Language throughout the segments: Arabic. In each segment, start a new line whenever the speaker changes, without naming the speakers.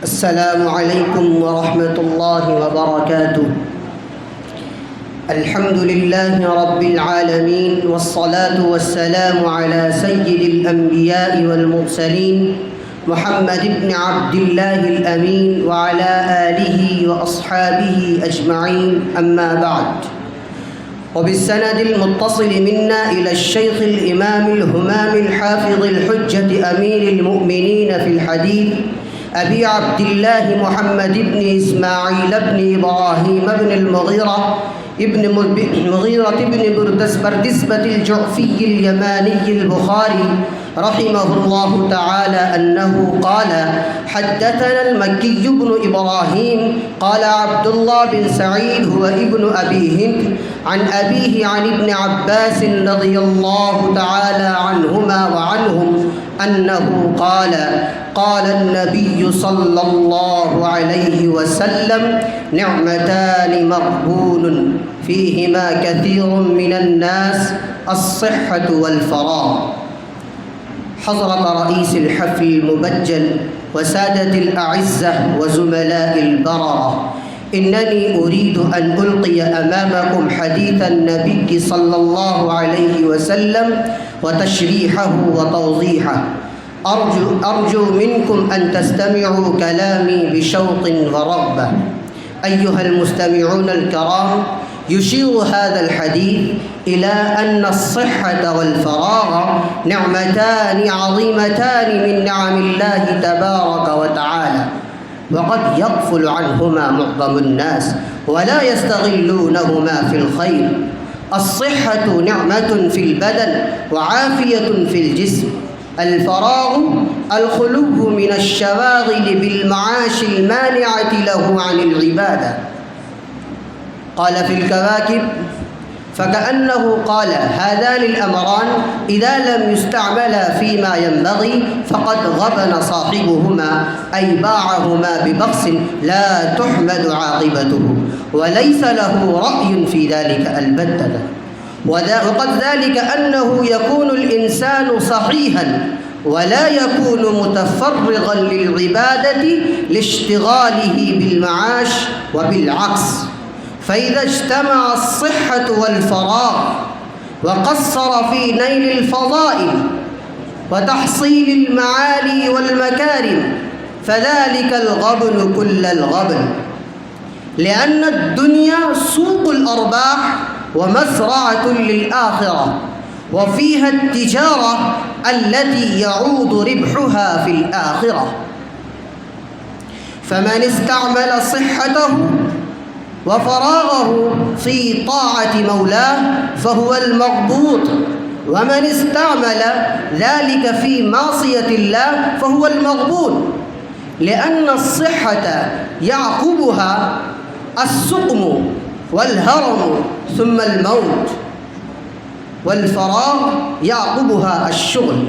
السلام عليكم ورحمة الله وبركاته. الحمد لله رب العالمين، والصلاة والسلام على سيد الأنبياء والمرسلين محمد بن عبد الله الأمين وعلى آله وأصحابه أجمعين، أما بعد. وبالسند المتصل منا إلى الشيخ الإمام الهمام الحافظ الحجة أمير المؤمنين في الحديث أبي عبد الله محمد بن إسماعيل بن إبراهيم بن المغيرة بن بردسبة الجعفي اليماني البخاري رحمه الله تعالى أنه قال: حدثنا المكي بن إبراهيم قال عبد الله بن سعيد هو ابن أبي هند عن أبيه عن ابن عباس رضي الله تعالى عنهما وعنهم أنه قال: قال النبي صلى الله عليه وسلم: نعمتان مغبون فيهما كثير من الناس، الصحة والفراغ. حضرة رئيس الحفل المبجل وسادة الأعزة وزملاء البررة، إنني أريد أن ألقي أمامكم حديث النبي صلى الله عليه وسلم وتشريحه وتوضيحه. أرجو منكم أن تستمعوا كلامي بشوق ورغبة. أيها المستمعون الكرام، يشير هذا الحديث إلى أن الصحة والفراغ نعمتان عظيمتان من نعم الله تبارك وتعالى، وقد يغفل عنهما معظم الناس ولا يستغلونهما في الخير. الصحة نعمة في البدن وعافية في الجسم. الفراغ الخلو من الشواغل بالمعاش المانعة له عن العبادة. قال في الكواكب: فكأنه قال: هذان الأمران إذا لم يستعملا فيما ينبغي فقد غبن صاحبهما، أي باعهما ببخس لا تحمد عاقبته، وليس له رأي في ذلك البتة. وقد ذلك أنه يكون الإنسان صحيحا ولا يكون متفرغا للعبادة لاشتغاله بالمعاش، وبالعكس. فإذا اجتمع الصحة والفراغ وقصر في نيل الفضائل وتحصيل المعالي والمكارم فذلك الغبن كل الغبن، لأن الدنيا سوق الأرباح ومزرعة للآخرة، وفيها التجارة التي يعود ربحها في الآخرة. فمن استعمل صحته وفراغه في طاعة مولاه فهو المغبوط، ومن استعمل ذلك في معصية الله فهو المغبون، لأن الصحة يعقبها السقم والهرم ثم الموت، والفراغ يعقبها الشغل.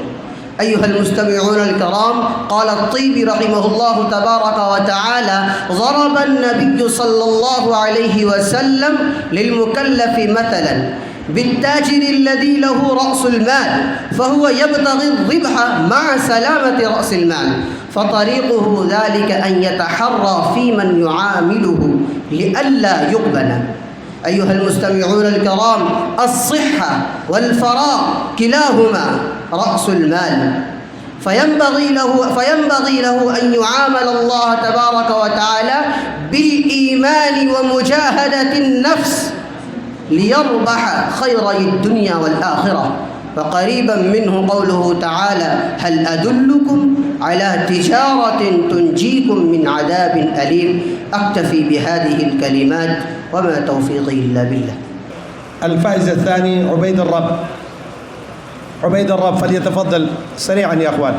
أيها المستمعون الكرام، قال الطيبي رحمه الله تبارك وتعالى: ضرب النبي صلى الله عليه وسلم للمكلف مثلا بالتاجر الذي له رأس المال فهو يبتغي الربح مع سلامة رأس المال، فطريقه ذلك أن يتحرى في من يعامله لئلا يغبن. أيها المستمعون الكرام، الصحة والفراغ كلاهما رأس المال، فينبغي له أن يعامل الله تبارك وتعالى بالإيمان ومجاهدة النفس ليربح خيري الدنيا والآخرة. وقريبا منه قوله تعالى: هل أدلكم على تجارة تنجيكم من عذاب أليم. أكتفي بهذه الكلمات وما توفيقي إلا بالله.
الفائز الثاني عبيد الرب فليتفضل سريعا يا أخوان.